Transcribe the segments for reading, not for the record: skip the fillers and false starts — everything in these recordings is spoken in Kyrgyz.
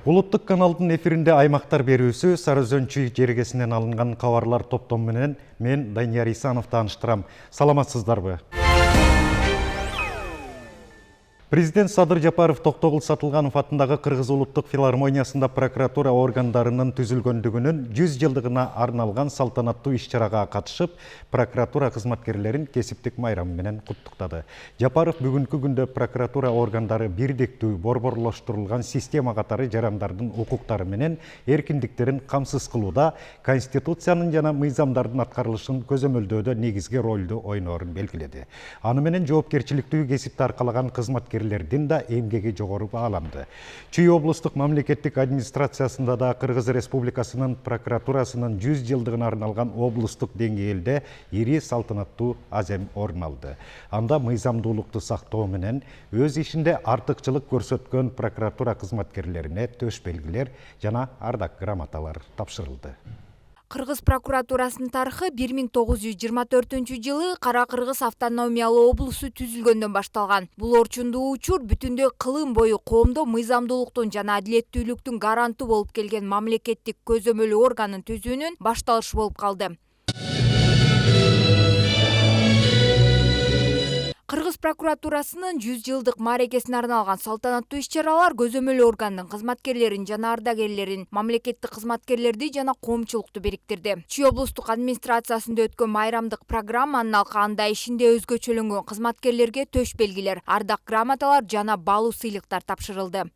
Улуттук каналдын эфиринде аймактар берүүсү Сары Өзөн жергесинен алынган кабарлар топтому менен мен Данияр Исанов тааныштырам. Саламатсыздарбы? Президент Садыр Жапаров Токтогул Сатылганов атындагы Кыргыз улуттук филармониясында прокуратура органдарынын түзүлгөндүгүнүн 100 жылдыгына арналган салтанаттуу иш-чарага катышып, прокуратура кызматкерлерин кесиптик майрамы менен куттуктады. Жапаров бүгүнкү күндө прокуратура органдары бирдиктүү, борборлоштурулган система катары жарандардын укуктары менен эркиндиктерин камсыз кылууда Конституциянын жана мыйзамдардын аткарылышын көзөмөлдөөдө негизги ролду ойноорун белгиледи. Аны менен жоопкерчиликтүү кесипти аркалаган кызматкерлердин да эмгеги жогору бааланды. Чүй облустук мамлекеттик администрациясында да Кыргыз Республикасынын прокуратурасынын 100 жылдыгына арналган облустук деңгээлде ири салтанаттуу азем орун алды. Анда мыйзамдуулукту сактоо менен өз ишинде артыкчылык көрсөткөн прокуратура кызматкерлерине төш белгилер жана ардак грамоталар тапшырылды. Кыргыз прокуратурасынын тарыхы 1924 жылы Кара-Кыргыз автономиялуу облусу түзүлгөндөн башталган. Бул орчундуу учур бүтүндөй кылым бою коомдо мыйзамдуулуктун жана адилеттүүлүктүн гаранту болуп келген мамлекеттик көзөмөл органын түзүүнүн башталышы болуп калды. Кыргыз прокуратурасынын 100 жылдык мааракесине арналган салтанаттуу иш-чаралар көзөмөл органдын кызматкерлерин жана ардагерлерин, мамлекеттик кызматкерлерди жана коомчулукту бириктирди. Чүй облустук администрациясында өткөн майрамдык программанын алкагында ишинде өзгөчөлөнгөн кызматкерлерге төш белгилер, ардак грамоталар жана баалуу сыйлыктар тапшырылды.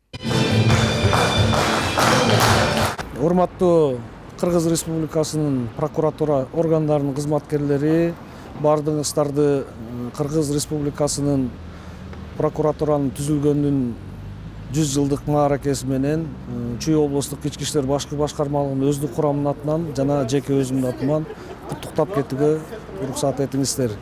Урматтуу Кыргыз Республикасынын прокуратура органдарынын кызматкерлери, бардыгыңыздарды Кыргыз Республикасынын прокуратуранын түзүлгөндүн 100 жылдык мааракеси менен Чүй облустук ички иштер башкы башкармалыгынын өздүк курамынын атынан жана жеке өзүмдүн атыман куттуктап кетүүгө уруксат этиңиздер.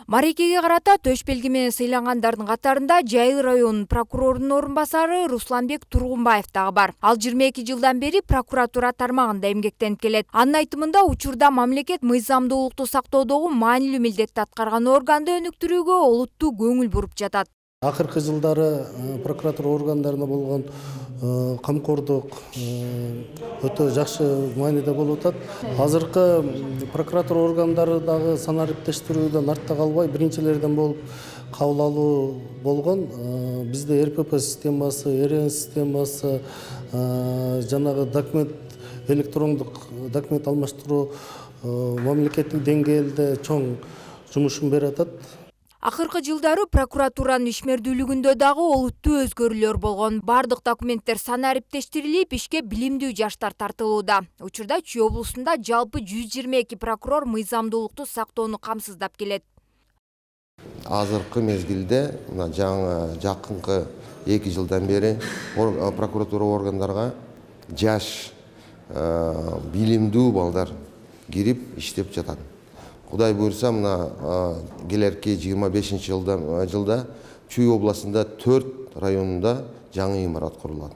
Мааракеге карата төш белги менен сыйлангандардын катарында Жайыл районунун прокурорунун орун басары Русланбек Тургунбаев дагы бар. Ал 22 жылдан бери прокуратура тармагында эмгектенип келет. Анын айтымында учурда мамлекет мыйзамдуулукту сактоодогу маанилүү милдетти аткарган органды өнүктүрүүгө олуттуу көңүл буруп жатат. Акыркы жылдары прокуратура органдарына болгон камкордук өтө жакшы мааниде болуп атат. Азыркы прокуратура органдары дагы санариптештирүүдөн артта калбай биринчилерден болуп кабыл алуу болгон. Бизде РПП системасы, РН системасы, жанагы электрондук документ алмаштыруу мамлекеттик деңгээлде чоң жумушун берип атат. Акыркы жылдары прокуратуранын ишмердүүлүгүндө дагы олуттуу өзгөрүүлөр болгон. Бардык документтер санариптештирилип, ишке билимдүү жаштар тартылууда. Учурда Чүй облусунда жалпы 122 прокурор мыйзамдуулукту сактоону камсыздап келет. Азыркы мезгилде жаңы жакынкы 2 жылдан бери прокуратура органдарга жаш билимдүү балдар кирип иштеп жатат. Кудай буйрса, келерки 25 жылда Чүй областында 4 районунда жаңы имарат курулат.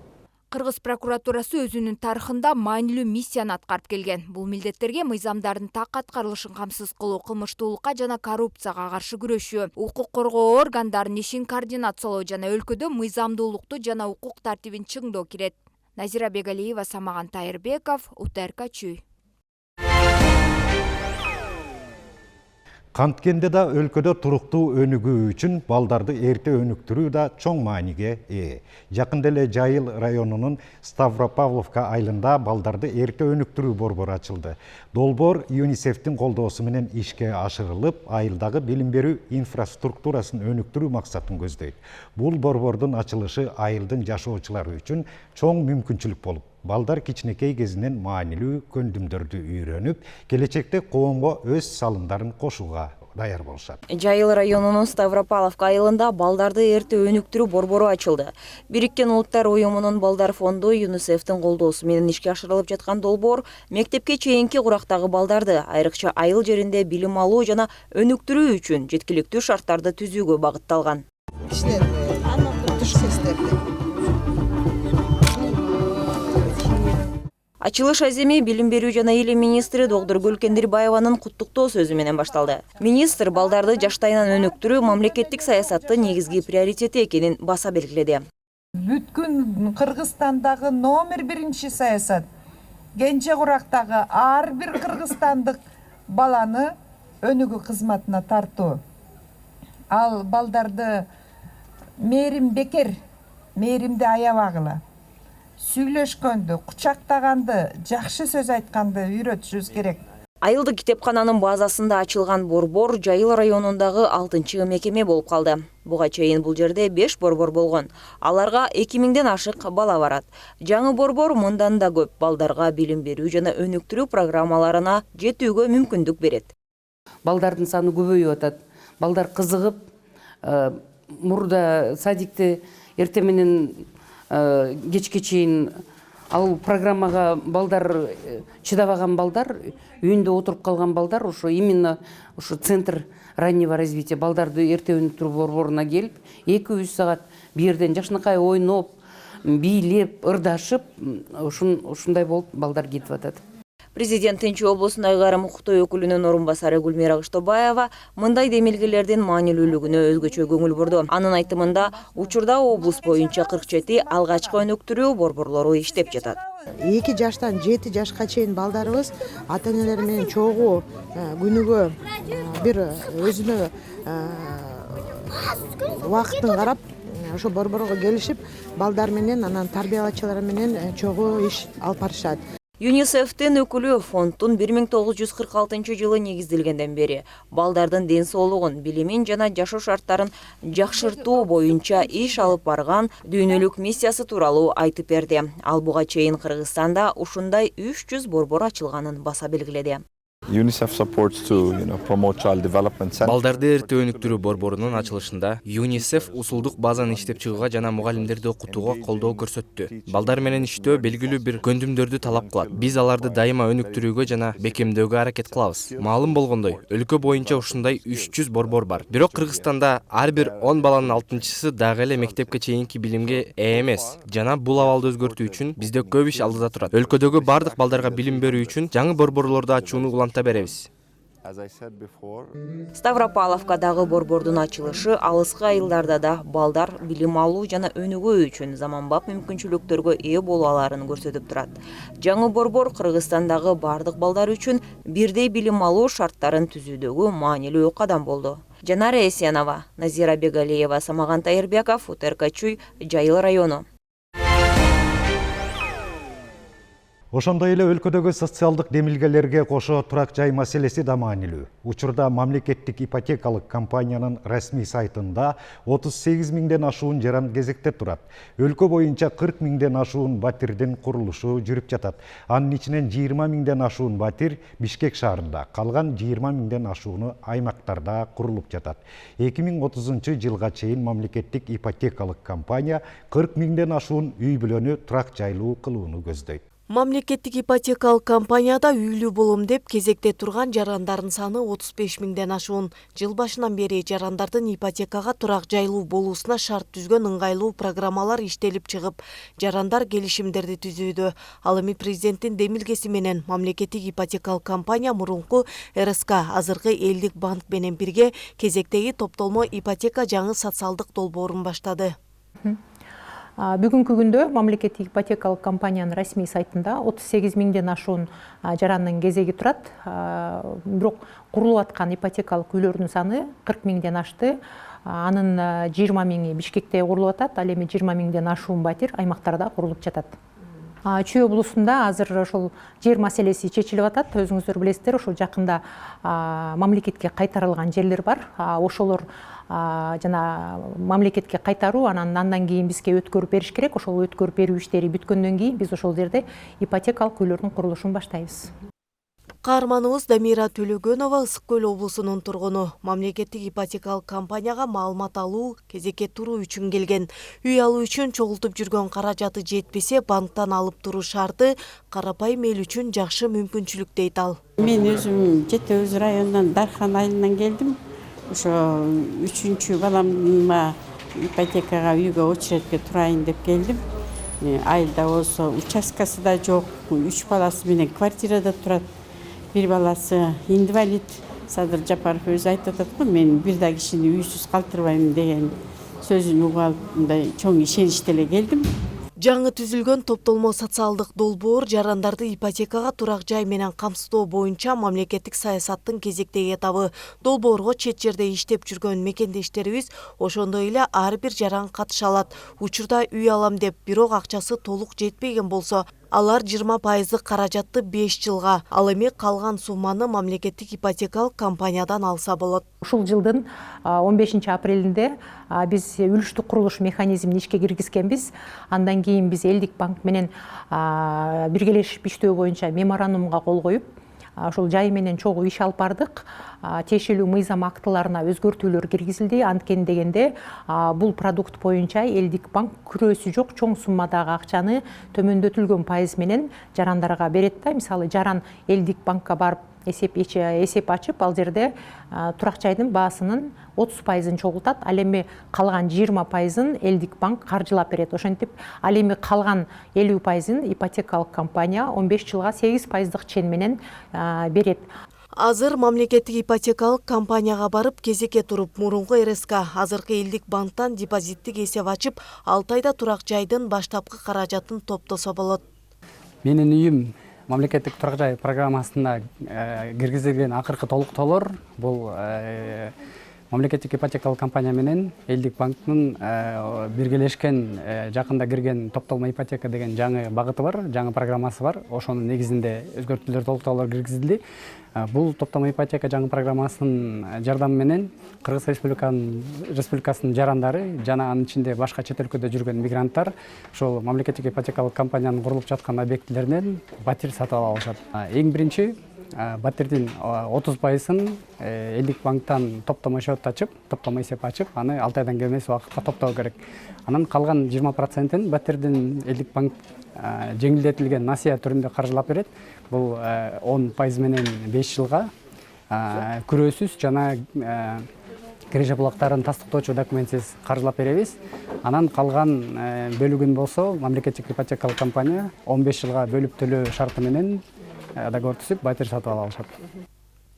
Кыргыз прокуратурасы өзүнүн тарыхында маанилүү миссияны аткарып келген. Бул милдеттерге мыйзамдардын так аткарылышын камсыз кылуу, кылмыштуулукка жана коррупцияга каршы күрөшүү, укук коргоо органдарынын ишин координациялоо жана өлкөдө мыйзамдуулукту жана укук тартибин чыңдоо кирет. Назира Бегалиева, Самаган Тайырбеков, УТРК Чүй. Канткенде да өлкөдө туруктуу өнүгүү үчүн балдарды эрте өнүктүрүү да чоң мааниге ээ. Жакында эле Жайыл районунун Ставропавловка айылында балдарды эрте өнүктүрүү борбору ачылды. Долбоор ЮНИСЕФтин колдоосу менен ишке ашырылып, айылдагы билим берүү инфраструктурасын өнүктүрүү максатын көздөйт. Бул борбордун ачылышы айылдын жашоочулары үчүн чоң мүмкүнчүлүк болуп, балдар кичинекей кезинен маанилүү көндүмдөрдү үйрөнүп, келечекте коомго өз салымдарын кошууга даяр болушат. Жайыл районунун Ставропавловка айылында балдарды эрте өнүктүрүү борбору ачылды. Бириккен Улуттар уюмунун балдар фонду ЮНИСЕФтин колдоосу менен ишке ашырылып жаткан долбоор мектепке чейинки курактагы балдарды, айрыкча айыл жеринде билим алуу жана өнүктүрүү үчүн жеткиликтүү шарттарды түзүүгө багытталган. Ачылыш аземи билим берүү жана илим министри доктор Гүлкендирбаеванын куттуктоо сөзү менен башталды. Министр балдарды жаштайынан өнүктүрүү мамлекеттик саясаттын негизги приоритети экенин баса белгиледи. Бүткүн Кыргызстандагы номер 1 саясат. Кенже Курактагы ар бир кыргызстандык баланы өнүгүү кызматына тартуу. Ал балдарды мээрим бекер, мээримди аябагыла. Сүйлөшкөндү, кучактаганды, жакшы сөз айтканды үйрөтүшүбүз керек. Айылдык китепкананын базасында ачылган борбор Жайыл районундагы 6-мекеме болуп калды. Буга чейин бул жерде 5 борбор болгон. Аларга 2000ден ашык бала барат. Жаңы борбор мындан да көп балдарга билим берүү жана өнүктүрүү программаларына жетүүгө мүмкүндүк берет. Балдардын саны көбөйүп атат. Балдар кызыгып, мурда садикти эртең менен кечке чейин ал программага балдар чыдабаган балдар, үйүндө отуруп калган балдар ошо именно ошо центр раннего развития балдарды эрте өнүктүрүү борборуна келип, 2-3 саат бу жерден жакшынакай ойноп, бийлеп, ырдашып, ушундай болуп балдар кетип атат. Президент Тынч облусунун айрым укуктуу өкүлүнүн орун басары Гүлмира Кыштобаева мындай демилгелердин маанилүүлүгүнө өзгөчө көңүл бурду. Анын айтымында, учурда облус боюнча 47 алгачкы өнүктүрүү борборлору иштеп жатат. 2 жаштан 7 жашка чейин балдарыбыз ата-энелер менен чогуу күнүгө бир өзүнө убакытын карап, ошо борборго келишип, балдар менен, анан тарбиялаачылар менен чогуу иш алып барышат. ЮНИСЕФтин өкүлү фонддун 1946 жылы негизделгенден бери балдардын ден соолугун, билимин жана жашоо шарттарын жакшыртуу боюнча иш алып барган дүйнөлүк миссиясы тууралуу айтып берди. Ал буга чейин Кыргызстанда ушундай 300 борбор ачылганын баса белгиледи. UNICEF supports to promote child development center. Балдарды эрте өнүктүрүү борборунун ачылышында ЮНИСЕФ усулдук базаны иштеп чыгууга жана мугалимдерди окутууга колдоо көрсөттү. Балдар менен иштөө белгилүү бир көндүмдөрдү талап кылат. Биз аларды дайыма өнүктүрүүгө жана бекемдөөгө аракет кылабыз. Маалым болгондой, өлкө боюнча ушундай 300 борбор бар. Бирок Кыргызстанда ар бир 10 баланын 6-чысы дагы эле мектепке чейинки билимге ээ эмес. Жана бул абалды өзгөртүү үчүн бизде көп иш алдыда турат. Өлкөдөгү бардык балдарга билим берүү үчүн жаңы борборлорду ачууну беребиз. Ставропаловкадагы борбордун ачылышы алыскы айылдарда да балдар билим алуу жана өнүгүү үчүн заманбап мүмкүнчүлүктөргө ээ боло аларын көрсөтүп турат. Жаңы борбор Кыргызстандагы бардык балдар үчүн бирдей билим алуу шарттарын түзүүдөгү маанилүү кадам болду. Жанара Эсенова, Назира Бегалиева, Самаган Тайырбеков, УТРК, Жайыл району. Ошондой эле өлкөдөгү социалдык демилгелерге кошо турак жай маселеси да маанилүү. Учурда мамлекеттик ипотекалык компаниянын расмий сайтында 38 миңден ашуун жаран кезекте турат. Өлкө боюнча 40 миңден ашуун батирдин курулушу жүрүп жатат. Анын ичинен 20 миңден ашуун батир Бишкек шаарында, калган 20 миңден ашууну аймактарда курулуп жатат. 2030 жылга чейин мамлекеттик ипотекалык компания 40 миңден ашуун үй бүлөнү турак жайлуу кылууну көздөйт. Мамлекеттик ипотекалык компанияда үйлүү болом деп кезекте турган жарандардын саны 35 миңден ашуун. Жыл башынан бери жарандардын ипотекага турак жайлуу болуусуна шарт түзгөн ыңгайлуу программалар иштелип чыгып, жарандар келишимдерди түзүүдө. Ал эми президенттин демилгеси менен мамлекеттик ипотекалык компания мурунку РСК азыркы элдик банк менен бирге кезектеги топтолмо ипотека жаңы социалдык долбоорун баштады. Бүгүнкү күндө мамлекеттик ипотекалык компаниянын расмий сайтында 38 миңден ашуун жарандын кезеги турат. Бирок курулуп аткан ипотекалык үйлөрдүн саны 40 миңден ашты. Анын 20 миңи Бишкекте курулуп атат, ал эми 20 миңден ашуун батир аймактарда курулуп жатат. Чүй облусунда азыр ошол жер маселеси чечилип атат. Өзүңүздөр билесиздер, ошол жакында мамлекетке кайтарылган жерлер бар. Ошолор жана мамлекетке кайтаруу, андан кийин бизге өткөрүп бериш керек. Ошол өткөрүп берүү иштери бүткөндөн кийин биз ошол жерде ипотекалык үйлөрдүн курулушун баштайбыз. Каарманыбыз Дамира Төлөгөнова Ысык Көл облусунун тургуну. Мамлекеттик ипотекалык компанияга маалымат алуу, кезекке туруу үчүн келген. Үй алуу үчүн чогултуп жүргөн каражаты жетпесе, банктан алып туруу шарты карапайым эл үчүн жакшы мүмкүнчүлүк дейт ал. Мен өзүм Жети Өз районунан Дархан айылынан келдим. Ошо 3-чү баламга ипотекага үйгө очередке турайын деп келдим. Айылда болсо участкасы да жок, 3 баласы менен квартирада турат. Бир баласы инвалид. Садыр Жапаров өзү айтып атат го, мен бир да кишини үйсүз калтырбайм деген. сөзүн угуп алып мындай чоң ишеничте эле келдим. Жаңы түзүлгөн топтолмо социалдык долбоор жарандарды ипотекага турак жай менен камсыздоо боюнча мамлекеттик саясаттын кезектеги этабы. Долбоорго чет жерде иштеп жүргөн мекендештерибиз ошондой эле ар бир жаран катыша алат. Учурда үй алам деп, бирок акчасы толук жетпеген болсо, алар 20% каражатты 5 жылга, ал эми калган сумманы мамлекеттик ипотекалык компаниядан алса болот. Ушул жылдын 15 апрелинде биз үлүштүк курулуш механизмин ишке киргизгенбиз. Андан кийин биз Элдик банк менен биргелешип иштөө боюнча меморандумга кол коюп, ошол жай менен чогуу иш алып бардык. Тиешелүү мыйзам актыларына өзгөртүүлөр киргизилди. Анткени дегенде бул продукт боюнча Элдик банк күрөөсү жок чоң суммадагы акчаны төмөндөтүлгөн пайыз менен жарандарга берет да. Мисалы жаран Элдик банкка барып эсеп ачып, ал жерде турак жайдын баасынын 30%-ын чогултат, ал эми калган 20%-ын Элдик банк каржылап берет. Ошентип, ал эми калган 50%-ын ипотекалык компания 15 жылга 8%-дык чен менен берет. Азыр мамлекеттик ипотекалык компанияга барып кезекке туруп, мурунку РСК азыркы Элдик банктан депозиттик эсеп ачып, 6 айда турак жайдын баштапкы каражатын топтосо болот. Менин үйүм мамлекеттик турак жай программасына киргизилген акыркы толуктоолор бул мамлекеттик ипотекалык компания менен Элдик банктын биргелешкен жакында кирген топтолмо ипотека деген жаңы багыты бар, жаңы программасы бар. Ошонун негизинде өзгөртүүлөр, толуктоолор киргизилди. Бул топтолмо ипотека жаңы программасынын жардамы менен Кыргыз Республикасынын жарандары жана анын ичинде башка чет өлкөдө жүргөн мигранттар ошол мамлекеттик ипотекалык компаниянын курулуп жаткан объектилеринен батир сатып ала алышат. Эң биринчи батирдин 30%-ын Элдик банктан топтомо счет ачып, топтомо эсеп ачып, аны 6 айдан кем эмес убакытка топтоо керек. Анан калган 20%-ын батирдин Элдик банк жеңилдетилген насыя түрүндө каржылап берет. Бул 10% менен 5 жылга күрөөсүз жана киреше булактарын тастыктоочу документсиз каржылап беребиз. Анан калган бөлүгүн болсо мамлекеттик ипотекалык компания 15 жылга бөлүп төлөө шарты менен договор түзүп батир сатып ала алышат.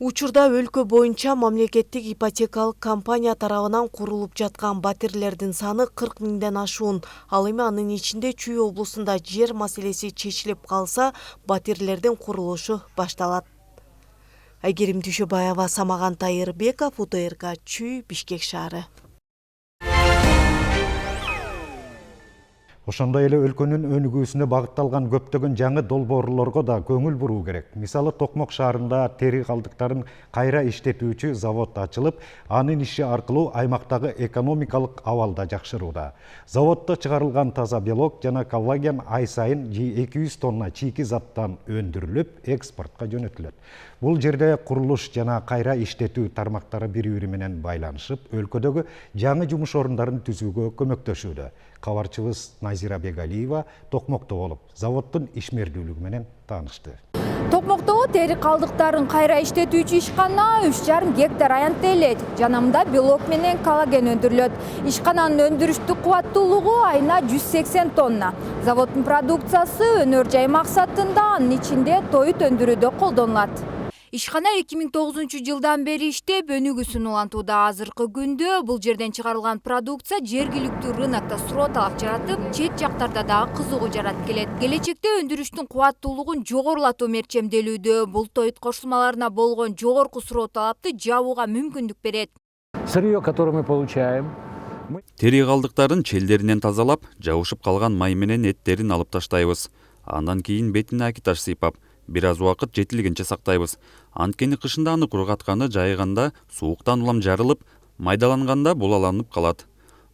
Учурда өлкө боюнча мамлекеттик ипотекалык компания тарабынан курулуп жаткан батирлердин саны 40 миңден ашуун. Ал эми анын ичинде Чүй облусунда жер маселеси чечилип калса, батирлердин курулушу башталат. Айгерим Түшөбаева, Самаган Тайырбеков, УТРК, Чүй, Бишкек шаары. Ошондой эле өлкөнүн өнүгүүсүнө багытталган көптөгөн жаңы долбоорлорго да көңүл буруу керек. Мисалы, Токмок шаарында тери калдыктарын кайра иштетүүчү завод ачылып, анын иши аркылуу аймактагы экономикалык абал да жакшырууда. Заводдо чыгарылган таза белок жана коллаген ай сайын 200 тонна чийки заттан өндүрүлүп, экспортко жөнөтүлөт. Бул жерде курулуш жана кайра иштетүү тармактары бири-бири менен байланышып, өлкөдөгү жаңы жумуш орундарын түзүүгө көмөктөшүүдө. Кабарчыбыз Назира Бегалиева Токмокто болуп, заводдун ишмердүүлүгү менен таанышты. Токмоктогу тери калдыктарын кайра иштетүүчү ишкана 3,5 гектар аянттелет. Жанамда белок менен коллаген өндүрүлөт. Ишкананын өндүрүштүк кубаттуулугу айына 180 тонна. Заводдун продукциясы өнөр жай максатында, анын ичинде тоют өндүрүүдө колдонулат. Ишкана 2009 жылдан бери иштеп, өнүгүүсүн улантууда. Азыркы күндө бул жерден чыгарылган продукция жергиликтүү рынокто суроо талап жаратып, чет жактарда дагы кызыгуу жаратып келет. Келечекте өндүрүштүн кубаттуулугун жогорулатуу мерчемделүүдө. Бул тоют кошулмаларына болгон жогорку суроо талапты жабууга мүмкүндүк берет. Сырье, которое мы получаем, тери калдыктарын челдеринен тазалап, жабышып калган май менен эттерин алып таштайбыз. Андан кийин бетине акиташ сыйпап, бир аз убакыт жетилгенче сактайбыз. Анткени кышында аны куругатканы жайганда сууктан улам жарылып, майдаланганда булаланып калат.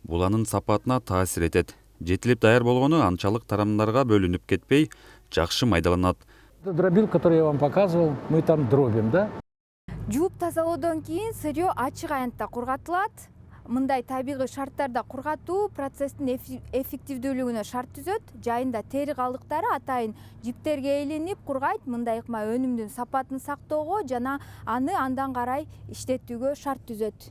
Буланын сапатына таасир этет. Жетилип даяр болгону анчалык тарамдарга бөлүнүп кетпей, жакшы майдаланат. Дробил, который я вам показывал, мы там дробим, да? Жууп тазалоодон кийин сырье ачык аянтта кургатылат. Мындай табигый шарттарда кургатуу процесстин эффективдүүлүгүнө шарт түзөт. Жайында тери калдыктары атайын жиптерге ээленип кургайт. Мындай ыкма өнүмдүн сапатын сактоого жана аны андан карай иштетүүгө шарт түзөт.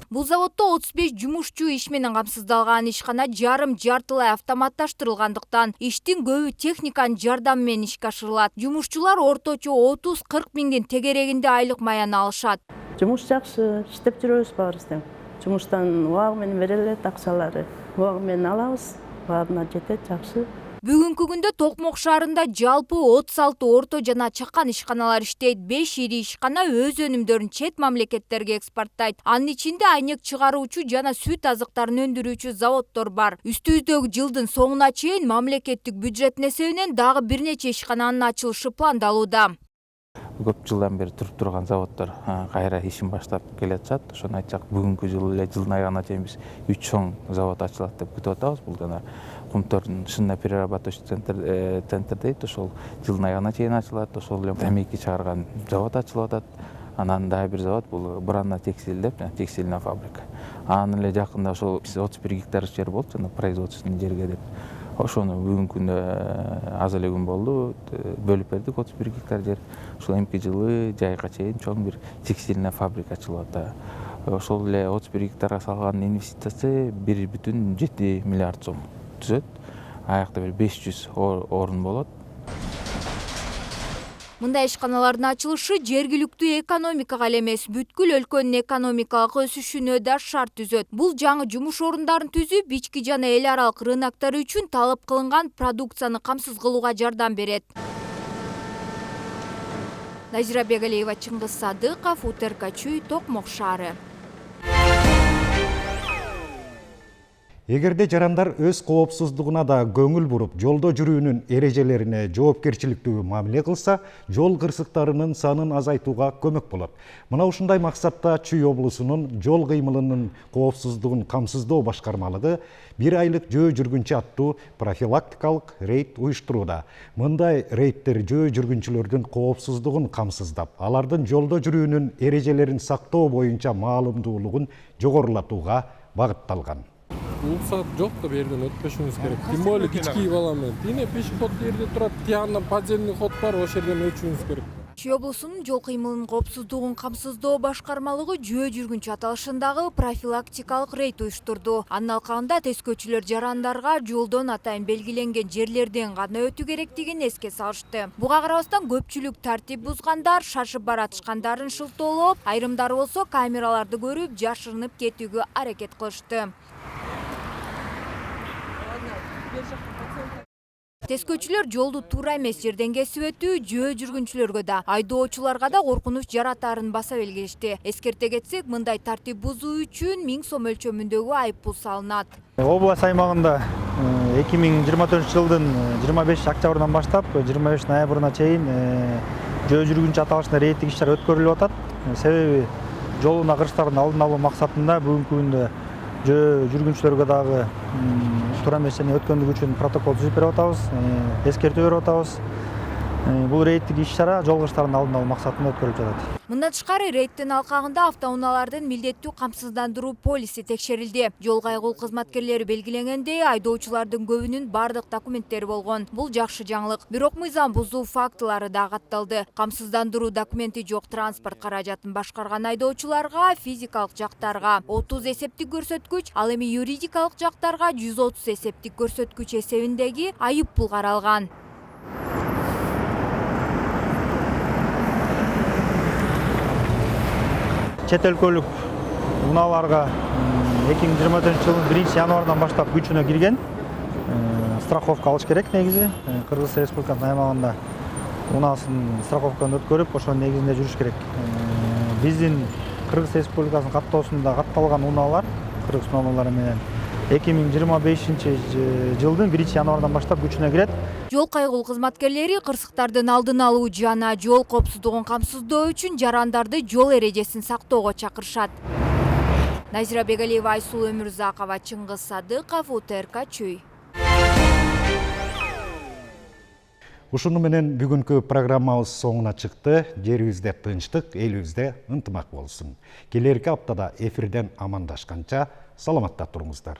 Бул заводдо 35 жумушчу иш менен камсыздалган. Ишкана жартылай автоматташтырылгандыктан иштин көбү техниканын жардамы менен ишке ашырылат. Жумушчулар орточо 30-40 миңдин тегерегинде айлык маяны алышат. Жумуш жакшы, иштеп жүрөбүз баарыбыз тең. жумуштан убагы менен берилет, акчалары убагы менен алабыз, баарына жетет, жакшы. Бүгүнкү күндө Токмок шаарында жалпы 36 орто жана чакан ишканалар иштейт. 5 ири ишкана өз өнүмдөрүн чет мамлекеттерге экспорттайт. Анын ичинде айнек чыгаруучу жана сүт азыктарын өндүрүүчү заводдор бар. Үстүбүздөгү жылдын соңуна чейин мамлекеттик бюджеттин эсебинен дагы бир нече ишкананын ачылышы пландалууда. Көп жылдан бери туруп турган заводдор кайра ишин баштап келатышат. Ошону айтсак, бүгүнкү жылы эле жылдын аягына чейин биз 3 чоң завод ачылат деп күтүп атабыз. Бул жана кумтордун шынна перерабатывающий центр дейт. Ошол жылдын аягына чейин ачылат. Ошол эле темеки чыгарган завод ачылып атат. Анан дагы бир завод бул Бранна текстиль деп, текстильная фабрика. Анын эле жакында ошол 31 гектар жер болчу, жана производственный жерге деп. Ошону бүгүнкү күндө аз эле күн болду, бөлүп бердик 31 гектар жер. Ошол эмки жылы жайга чейин чоң бир текстильная фабрика ачылып атат. Ошол эле 31 гектарга салган инвестициясы 1,7 миллиард сом түзөт. Аякта бир 500 орун болот. Мындай ишканалардын ачылышы жергиликтүү экономикага эле эмес, бүткүл өлкөнүн экономикалык өсүшүнө да шарт түзөт. Бул жаңы жумуш орундарын түзүп, ички жана эл аралык рыноктор үчүн талап кылынган продукцияны камсыз кылууга жардам берет. Назира Бегалиева, Чыңгыз Садыков, УТРК Чүй, Токмок шаары. Эгерде жарандар өз коопсуздугуна да көңүл буруп, жолдо жүрүүнүн эрежелерине жоопкерчиликтүү мамиле кылса, жол кырсыктарынын санын азайтууга көмөк болот. Мына ушундай максатта Чүй облусунун жол кыймылынын коопсуздугун камсыздоо башкармалыгы 1 айлык жөө жүргүнчү аттуу профилактикалык рейд уюштурууда. Мындай рейдтер жөө жүргүнчүлөрдүн коопсуздугун камсыздап, алардын жолдо жүрүүнүн эрежелерин сактоо боюнча маалымдуулугун жогорулатууга багытталган. Рұқсат жоқ та берден өтпешіңіз керек. Тем более кичкей баламен. Тине пешеход жерде турат, тиянда подземный ход бар, ошол жерден өтүшүңүз керек. Чүй облусунун жол кыймылынын коопсуздугун камсыздоо башкармалыгы жөө жүргүнчү аталышындагы профилактикалык рейд уюштурду. Анын алкагында тескөөчүлөр жарандарга жолдон атайын белгиленген жерлерден гана өтүү керектигин эске салышты. Буга карабастан көпчүлүк тартип бузгандар шашып баратышкандарын шылтоолоп, айрымдары болсо камераларды көрүп жашырынып кетүүгө аракет кылышты. Тескөөчүлөр жолду туура эмес жерден кесип өтүү жөө жүргүнчүлөргө да, айдоочуларга да коркунуч жаратаарын баса белгилешти. Эскерте кетсек, мындай тартип бузуу үчүн 1000 сом өлчөмүндөгү айыппул салынат. Область аймагында 2024 жылдын 25 октябрынан баштап 25 ноябрына чейин жөө жүргүнчү аталышында рейдтик иш-чара өткөрүлүп атат. Себеби жолуна кырсыктардын алдын алуу максатында бүгүнкү күндө жөө жүргүнчүлөргө дагы туура эмес жерден өткөндүгү үчүн протокол түзүп берип атабыз, эскертүү берип атабыз. Бул рейдтик иш-чара жол кырсыктардын алдын алуу максатында өткөрүлүп жатат. Мындан тышкары рейдтин алкагында автоунаалардын милдеттүү камсыздандыруу полиси текшерилди. Жол кайгыл кызматкерлери белгиленгендей, айдоочулардын көбүнүн бардык документтери болгон. Бул жакшы жаңылык. Бирок мыйзам бузуу фактылары да катталды. Камсыздандыруу документи жок транспорт каражатын башкарган айдоочуларга физикалык жактарга 30 эсептик көрсөткүч, ал эми юридикалык жактарга 130 эсептик көрсөткүч эсебиндеги айыппул каралган. Чет өлкөлүк унааларга 2024 жылдын 1 январдан баштап күчүнө кирген. Страховка алыш керек негизи. Кыргыз Республикасынын аймагында унаасынын страховканы өткөрүп, ошонун негизинде жүрүш керек. Биздин Кыргыз Республикасынын каттоосунда катталган унаалар, Кыргыз унаалары менен 2025 жылдын 1 январдан баштап күчүнө кирет. Жол кайгыл кызматкерлери кырсыктардын алдын алуу жана жол коопсуздугун камсыздоо үчүн жарандарды жол эрежесин сактоого чакырышат. Назира Бегалиева, Айсулуу Өмүрзакова, Чыңгыз Садыков, УТРК Чүй. Ушуну менен бүгүнкү программабыз соңуна чыкты. Жерибизде тынчтык, элибизде ынтымак болсун. Келерки аптада эфирден амандашканча саламатта туруңуздар.